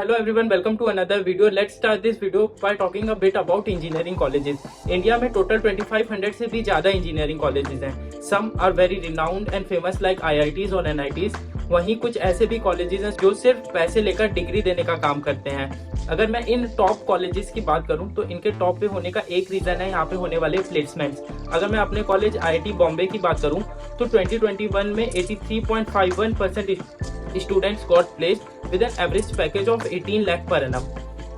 Hello everyone, welcome to another video. Let's start this video by talking a bit about engineering colleges. India में total 2500 से भी ज़्यादा engineering colleges हैं. Some are very renowned and famous like IITs और NITs. वहीं कुछ ऐसे भी कॉलेजेस हैं जो सिर्फ पैसे लेकर डिग्री देने का काम करते हैं. अगर मैं इन टॉप कॉलेजेस की बात करूं तो इनके टॉप पे होने का एक रीज़न है यहाँ पे होने वाले प्लेसमेंट्स. अगर मैं अपने कॉलेज IIT बॉम्बे की बात करूं तो 2021 में 83.51% students got placed with an average package of 18 lakh per annum.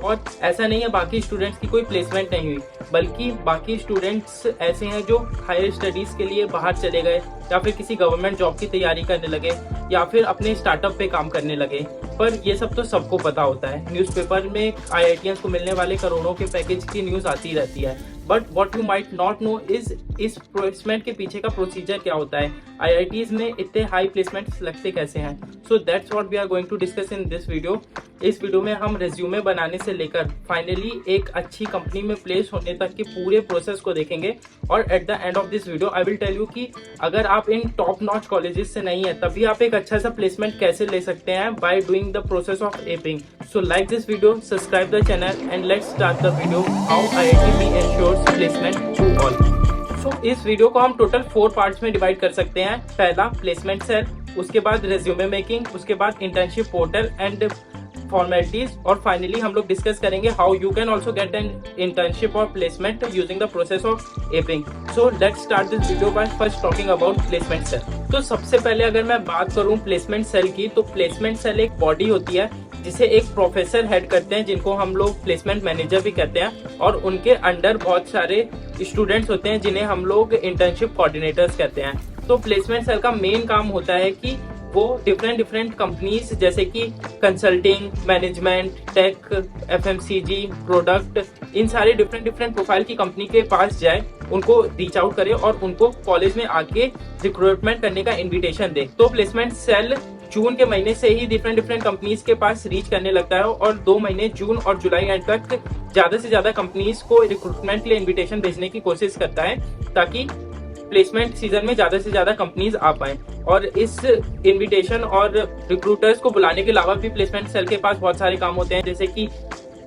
और ऐसा नहीं है बाकी स्टूडेंट्स की कोई प्लेसमेंट नहीं हुई, बल्कि बाकी स्टूडेंट्स ऐसे हैं जो हायर स्टडीज़ के लिए बाहर चले गए या फिर किसी गवर्नमेंट जॉब की तैयारी करने लगे या फिर अपने स्टार्टअप पे काम करने लगे. पर ये सब तो सबको पता होता है. न्यूज़पेपर में IITians को मिलने वाले करोड़ों के पैकेज की न्यूज़ आती रहती है. But what you might not know is इस प्लेसमेंट के पीछे का प्रोसीजर क्या होता है. IITs में इतने हाई प्लेसमेंट्स लगते कैसे हैं. So that's what we are going to discuss in this video. इस वीडियो में हम रेज्यूमे बनाने से लेकर फाइनली एक अच्छी कंपनी में प्लेस होने तक के पूरे प्रोसेस को देखेंगे. और at the end of this video I will tell you कि अगर आप इन टॉप नॉच कॉलेजेस से नहीं है तभी आप एक अच्छा सा प्लेसमेंट कैसे ले सकते हैं by doing the process of aping. So like this video, subscribe the channel and let's start the video how IIT ensures placement to all. So इस वीडियो को हम टोटल 4 पार्ट्स में डिवाइड कर सकते हैं. पहला प्लेसमेंट सेल, उसके बाद रेज्यूमे मेकिंग, उसके बाद इंटर्नशिप पोर्टल एंड फॉर्मेलिटीज, और फाइनली हम लोग डिस्कस करेंगे how you can also get an internship और placement using the process of aping. So let's start this video by first talking about placement cell. तो सबसे पहले अगर मैं बात करूं प्लेसमेंट सेल की, तो प्लेसमेंट सेल एक बॉडी होती है जिसे एक प्रोफेसर हेड करते हैं, जिनको हम लोग प्लेसमेंट मैनेजर भी कहते हैं, और उनके अंडर बहुत सारे स्टूडेंट्स होते हैं जिन्हें हम लोग इंटर्नशिप कोऑर्डिनेटर्स कहते हैं. तो प्लेसमेंट सेल का मेन काम होता है कि वो डिफरेंट कंपनीज जैसे कि consulting, management, tech, FMCG, product, इन सारे डिफरेंट प्रोफाइल की कंपनी के पास जाए, उनको रीच आउट करे और उनको कॉलेज में आके रिक्रूटमेंट करने का इन्विटेशन दे. तो प्लेसमेंट सेल जून के महीने से ही डिफरेंट कंपनीज के पास रीच करने लगता है और 2 महीने जून और जुलाई एंड तक ज्यादा से ज्यादा कंपनीज को रिक्रूटमेंट के लिए इन्विटेशन भेजने की कोशिश करता है ताकि प्लेसमेंट सीजन में ज्यादा से ज्यादा कंपनीज आ पाए. और इस इनविटेशन और रिक्रूटर्स को बुलाने के अलावा भी प्लेसमेंट सेल के पास बहुत सारे काम होते हैं, जैसे कि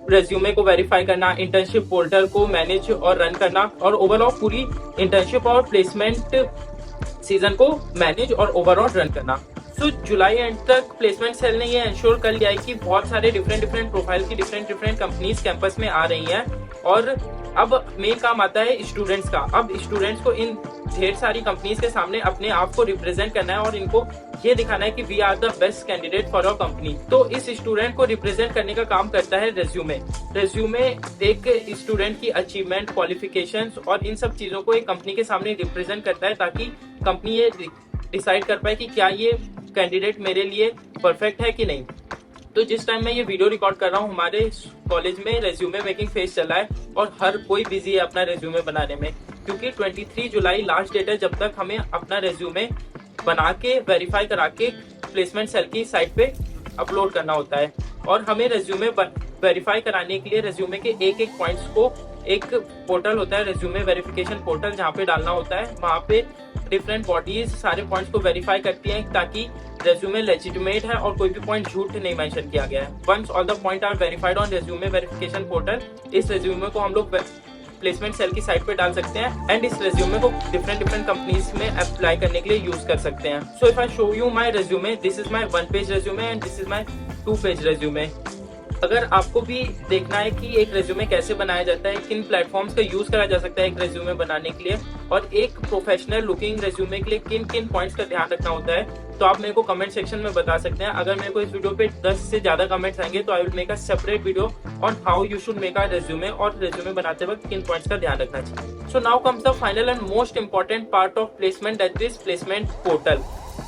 रेज्यूमे को वेरीफाई करना, इंटर्नशिप पोर्टल को मैनेज और रन करना, और ओवरऑल पूरी इंटर्नशिप और प्लेसमेंट सीजन को मैनेज और ओवरऑल रन करना. सो जुलाई एंड तक प्लेसमेंट सेल ने ये इंश्योर कर लिया है कि बहुत सारे डिफरेंट प्रोफाइल की डिफरेंट कंपनीज कैंपस में आ रही हैं. और अब मेन काम आता है स्टूडेंट्स का. अब स्टूडेंट्स को इन ढेर सारी कंपनीज के सामने अपने आप को रिप्रेजेंट करना है और इनको ये दिखाना है कि we are the best candidate for our company. तो इस स्टूडेंट को रिप्रेजेंट करने का काम करता है रेज्यूमे. रेज्यूमे एक स्टूडेंट की अचीवमेंट, क्वालिफिकेशंस और इन सब चीजों को एक कंपनी के सामने रिप्रेजेंट करता है ताकि कंपनी ये डिसाइड कर पाए कि क्या ये कैंडिडेट मेरे लिए परफेक्ट है कि नहीं. तो जिस टाइम मैं ये वीडियो रिकॉर्ड कर रहा हूँ हमारे कॉलेज में रेज्यूमे मेकिंग फेज चल रहा है और हर कोई बिजी है अपना रेज्यूमे बनाने में, क्योंकि 23 जुलाई लास्ट डेट है जब तक हमें अपना रेज्यूमे बना के वेरीफाई करा के प्लेसमेंट सेल की साइट पे अपलोड करना होता है. और हमें रेज्यूमे वेरीफाई कराने के लिए रेज्यूमे के एक पॉइंट्स को एक पोर्टल होता है, रेज्यूमे वेरिफिकेशन पोर्टल, जहाँ पे डालना होता है. वहाँ पे डिफरेंट बॉडीज सारे पॉइंट्स को वेरीफाई करती हैं ताकि रेज्यूमे लेजिटिमेट है और कोई भी पॉइंट झूठ नहीं मेंशन किया गया है. Once all the point are verified on resume verification portal, इस रेज्यूमे को हम लोग प्लेसमेंट सेल की साइट पे डाल सकते हैं एंड इस रेज्यूमे को डिफरेंट कंपनीज में अप्लाई करने के लिए यूज कर सकते हैं. So if I show you my resume, this is my 1 page resume and this is my 2 page resume. अगर आपको भी देखना है कि एक रेज्यूमे कैसे बनाया जाता है, किन प्लेटफॉर्म्स का यूज करा जा सकता है एक रेज्यूमे बनाने के लिए, और एक प्रोफेशनल लुकिंग रेज्यूमे के लिए किन पॉइंट्स का ध्यान रखना होता है, तो आप मेरे को कमेंट सेक्शन में बता सकते हैं. अगर मेरे को इस वीडियो पे 10 से ज्यादा कमेंट्स आएंगे तो I will make a separate video on how you should make a resume और रेज्यूमे बनाते वक्त किन पॉइंट्स का ध्यान रखना चाहिए. So now comes the final and most important part of placement, that is placement portal.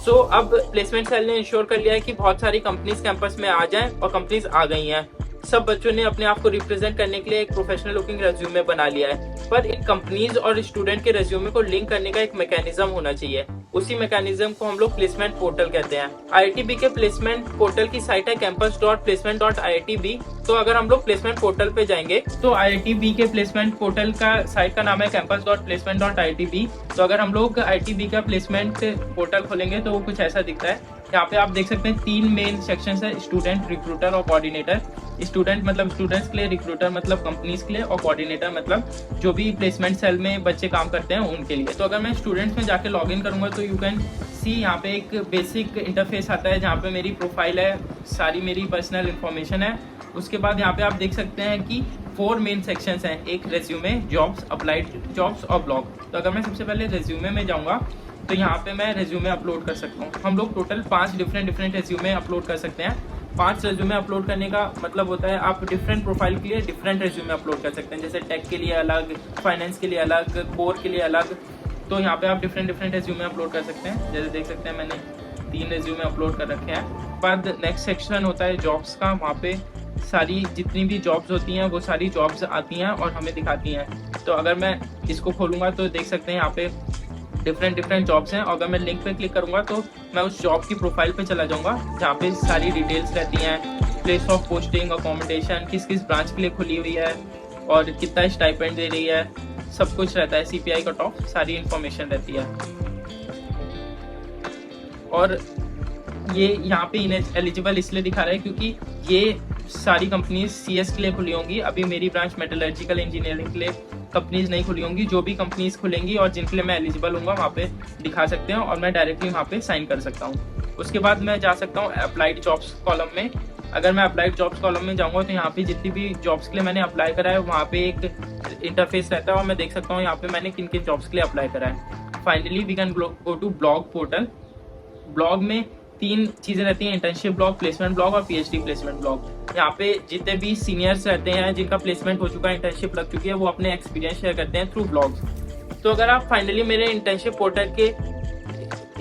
So अब placement cell ने इंश्योर कर लिया है कि बहुत सारी कंपनीज कैंपस में आ जाएं और कंपनीज आ गई हैं. सब बच्चों ने अपने आप को रिप्रेजेंट करने के लिए एक प्रोफेशनल लुकिंग रेज्यूमे बना लिया है, पर इन कंपनीज और स्टूडेंट के रेज्यूमे को लिंक करने का एक मैकेनिज्म होना चाहिए. उसी मैकेनिज्म को हम लोग प्लेसमेंट पोर्टल कहते हैं. IITB के प्लेसमेंट पोर्टल की साइट है campus.placement.iitb. तो अगर हम लोग प्लेसमेंट पोर्टल पे जाएंगे तो IITB के प्लेसमेंट पोर्टल का साइट का नाम है campus.placement.iitb. तो अगर हम लोग IITB का प्लेसमेंट पोर्टल खोलेंगे तो वो कुछ ऐसा दिखता है. यहाँ पे आप देख सकते हैं 3 मेन सेक्शन है, स्टूडेंट, रिक्रूटर और कोऑर्डिनेटर. स्टूडेंट मतलब स्टूडेंट्स के लिए, रिक्रूटर मतलब कंपनीज के लिए, और कोऑर्डिनेटर मतलब जो भी प्लेसमेंट सेल में बच्चे काम करते हैं उनके लिए। तो अगर मैं स्टूडेंट्स में जाके लॉग इन करूंगा तो यू कैन सी यहाँ पे एक बेसिक इंटरफेस आता है जहाँ पे मेरी प्रोफाइल है, सारी मेरी पर्सनल इन्फॉर्मेशन है। उसके बाद यहाँ पे आप देख सकते हैं कि 4 मेन सेक्शंस हैं, एक रेज्यूमे, जॉब्स, अप्लाइड जॉब्स और ब्लॉग। तो अगर मैं सबसे पहले रेज्यूमे में जाऊँगा तो यहाँ पे मैं रेज्यूमे अपलोड कर सकता हूँ। हम लोग टोटल 5 डिफरेंट रेज्यूमे अपलोड कर सकते हैं। 5 रेज्यूमे अपलोड करने का मतलब होता है आप डिफरेंट प्रोफाइल के लिए डिफरेंट रेज्यूमे अपलोड कर सकते हैं, जैसे टेक के लिए अलग, फाइनेंस के लिए अलग, कोर के लिए अलग। तो यहाँ पे आप डिफरेंट रेज्यूमे अपलोड कर सकते हैं। जैसे देख सकते हैं मैंने 3 रेज्यूमे अपलोड कर रखे हैं। बाद नेक्स्ट सेक्शन होता है जॉब्स का, वहाँ पे सारी जितनी भी जॉब्स होती हैं वो सारी जॉब्स आती हैं और हमें दिखाती हैं। तो अगर मैं इसको खोलूँगा तो देख सकते हैं यहाँ पे डिफरेंट जॉब्स हैं। और अगर मैं लिंक पे क्लिक करूँगा तो मैं उस जॉब की प्रोफाइल पे चला जाऊँगा जहाँ पे सारी डिटेल्स रहती हैं, प्लेस ऑफ पोस्टिंग, अकोमोडेशन, किस ब्रांच के लिए खुली हुई है और कितना स्टाइपेंड दे रही है, सब कुछ रहता है, CPI कट ऑफ, सारी इंफॉर्मेशन रहती है। और ये यहाँ पे एलिजिबल इसलिए दिखा रहा है क्योंकि ये सारी कंपनीज CS के लिए खुली होंगी। अभी मेरी ब्रांच मेटलर्जिकल इंजीनियरिंग के लिए कंपनीज नहीं खुली होंगी। जो भी कंपनीज खुलेंगी और जिनके लिए मैं एलिजिबल हूँ वहाँ पे दिखा सकते हैं और मैं डायरेक्टली वहाँ पे साइन कर सकता हूँ। उसके बाद मैं जा सकता हूँ अप्लाइड जॉब्स कॉलम में। अगर मैं अप्लाइड जॉब्स कॉलम में जाऊँगा तो यहाँ पे जितनी भी जॉब्स के लिए मैंने अप्लाई करा है वहाँ पे एक इंटरफेस रहता है और मैं देख सकता हूँ यहाँ पे मैंने किन किन जॉब्स के लिए अप्लाई करा है। Finally we can go to blog portal. Blog में 3 चीज़ें रहती हैं, इंटर्नशिप ब्लॉग, प्लेसमेंट ब्लॉग और PhD प्लेसमेंट ब्लॉग। यहाँ पे जितने भी सीनियर्स रहते हैं जिनका प्लेसमेंट हो चुका है, इंटर्नशिप लग चुकी है, वो अपने एक्सपीरियंस शेयर करते हैं थ्रू ब्लॉग्स। तो अगर आप फाइनली मेरे इंटर्नशिप पोर्टल के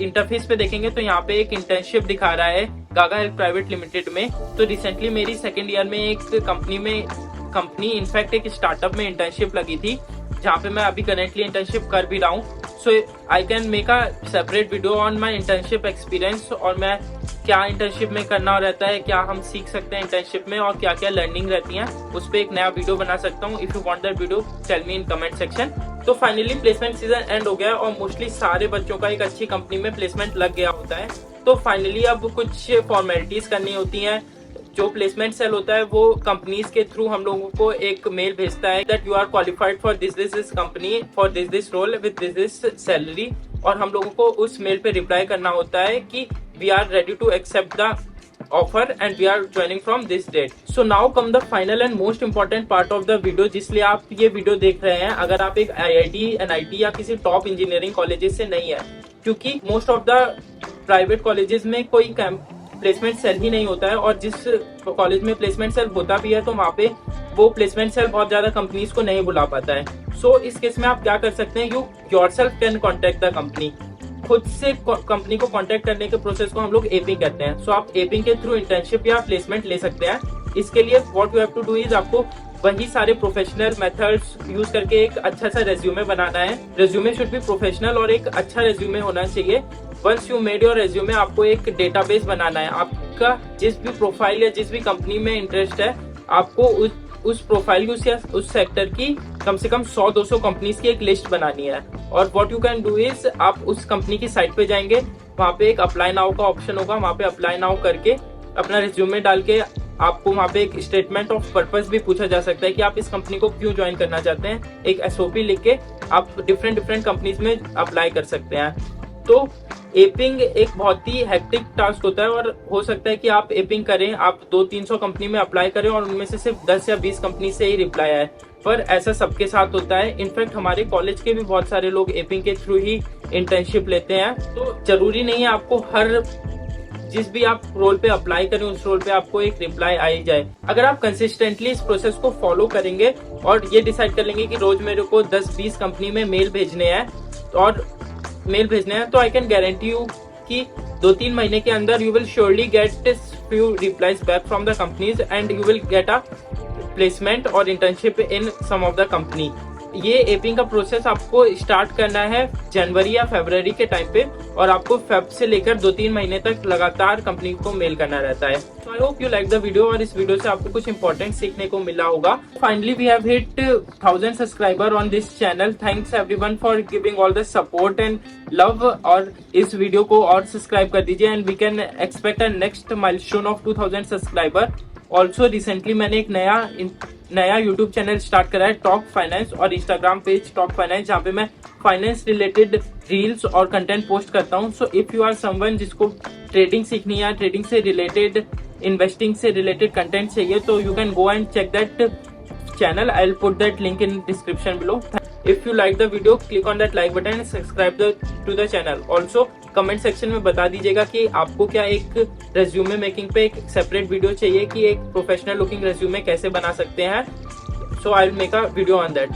इंटरफेस पे देखेंगे तो यहाँ पे एक इंटर्नशिप दिखा रहा है गागा हेल्थ प्राइवेट लिमिटेड में। तो रिसेंटली मेरी 2nd ईयर में एक कंपनी इनफैक्ट एक स्टार्टअप में इंटर्नशिप लगी थी जहाँ पे मैं अभी करेंटली इंटर्नशिप कर भी रहा हूँ। So I can make a separate video on my internship experience और मैं क्या इंटर्नशिप में करना रहता है, क्या हम सीख सकते हैं इंटर्नशिप में और क्या क्या लर्निंग रहती है, उस पर एक नया वीडियो बना सकता हूँ। If you want that video tell me in comment section. तो फाइनली प्लेसमेंट सीजन एंड हो गया और मोस्टली सारे बच्चों का एक अच्छी कंपनी में प्लेसमेंट लग गया होता है। तो फाइनली अब कुछ फॉर्मेलिटीज करनी होती हैं। जो प्लेसमेंट सेल होता है वो कंपनीज के थ्रू हम लोगों को एक मेल भेजता है that you are qualified for this company for this role with this salary, और हम लोगों को उस मेल पे रिप्लाई करना होता है कि we are ready to accept the offer and we are joining from this date. So now come the final and most important part of the video जिसलिए आप ये वीडियो देख रहे हैं। अगर आप एक IIT, NIT या किसी टॉप इंजीनियरिंग कॉलेजेस से नहीं है, क्योंकि most of the private colleges में कोई प्लेसमेंट सेल ही नहीं होता है और जिस कॉलेज में प्लेसमेंट सेल होता भी है तो वहाँ पे वो प्लेसमेंट सेल बहुत ज्यादा कंपनीज को नहीं बुला पाता है। सो इस केस में आप क्या कर सकते हैं, you yourself can contact the company. खुद से कंपनी को कांटेक्ट करने के प्रोसेस को हम लोग एपिंग कहते हैं। सो आप एपिंग के थ्रू इंटर्नशिप या प्लेसमेंट ले सकते हैं। इसके लिए what you have to do is आपको वही सारे प्रोफेशनल मेथड्स यूज करके एक अच्छा सा रेज्यूमे बनाना है। रेज्यूमे शुड बी प्रोफेशनल और एक अच्छा रेज्यूमे होना चाहिए। Once you made your resume आपको एक डेटाबेस बनाना है। आपका जिस भी प्रोफाइल या जिस भी कंपनी में इंटरेस्ट है आपको उस प्रोफाइल की उस सेक्टर की कम से कम 100-200 कंपनीज की एक लिस्ट बनानी है। और what you can do is आप उस कंपनी की साइट पे जाएंगे, वहाँ पे एक अप्लाई नाउ का ऑप्शन होगा, वहाँ पे अप्लाई नाउ करके अपना रिज्यूमे डाल के आपको वहाँ पे एक स्टेटमेंट ऑफ पर्पस भी पूछा जा सकता है कि आप इस कंपनी को क्यों ज्वाइन करना चाहते हैं। एक SOP लिख के आप डिफरेंट कंपनीज में अप्लाई कर सकते हैं। तो एपिंग एक बहुत ही हेक्टिक टास्क होता है और हो सकता है कि आप एपिंग करें, आप 200-300 कंपनी में अप्लाई करें और उनमें से सिर्फ 10 या 20 कंपनी से ही रिप्लाई आए, पर ऐसा सबके साथ होता है। इनफैक्ट हमारे कॉलेज के भी बहुत सारे लोग एपिंग के थ्रू ही इंटर्नशिप लेते हैं। तो जरूरी नहीं है आपको हर जिस भी आप रोल पे अप्लाई करें उस रोल पे आपको एक रिप्लाई आ ही जाए। अगर आप कंसिस्टेंटली इस प्रोसेस को फॉलो करेंगे और ये डिसाइड कर लेंगे कि रोज मेरे को 10-20 कंपनी में मेल भेजने हैं तो आई कैन गारंटी यू कि 2-3 महीने के अंदर you will surely get few replies back from the companies and you will get a placement और internship in some of the company. ये एपिंग का प्रोसेस आपको स्टार्ट करना है जनवरी या फरवरी के टाइम पे और आपको फेब से लेकर 2-3 महीने तक लगातार कंपनी को मेल करना रहता है। तो I hope you like the video और इस वीडियो से आपको कुछ इंपॉर्टेंट सीखने को मिला होगा। Finally we have hit 1000 subscriber on this channel. Thanks everyone for giving all the support and love. और इस वीडियो को और सब्सक्राइब कर दीजिए and we can expect a next milestone of 2000 subscriber. Also recently मैंने एक नया यूट्यूब चैनल स्टार्ट करा है, टॉक फाइनेंस, और इंस्टाग्राम पेज टॉक फाइनेंस, जहाँ पे मैं फाइनेंस रिलेटेड रील्स और कंटेंट पोस्ट करता हूँ. So if you are someone जिसको ट्रेडिंग सीखनी है, ट्रेडिंग से रिलेटेड, इन्वेस्टिंग से रिलेटेड कंटेंट चाहिए, तो you can go and check that channel. I'll put that link in description below. If you like the video, click on that like button and subscribe to the channel. Also comment section में बता दीजिएगा कि आपको क्या एक resume making पे एक separate video चाहिए कि एक प्रोफेशनल लुकिंग रेज्यूमे कैसे बना सकते हैं. So I'll make a video on that.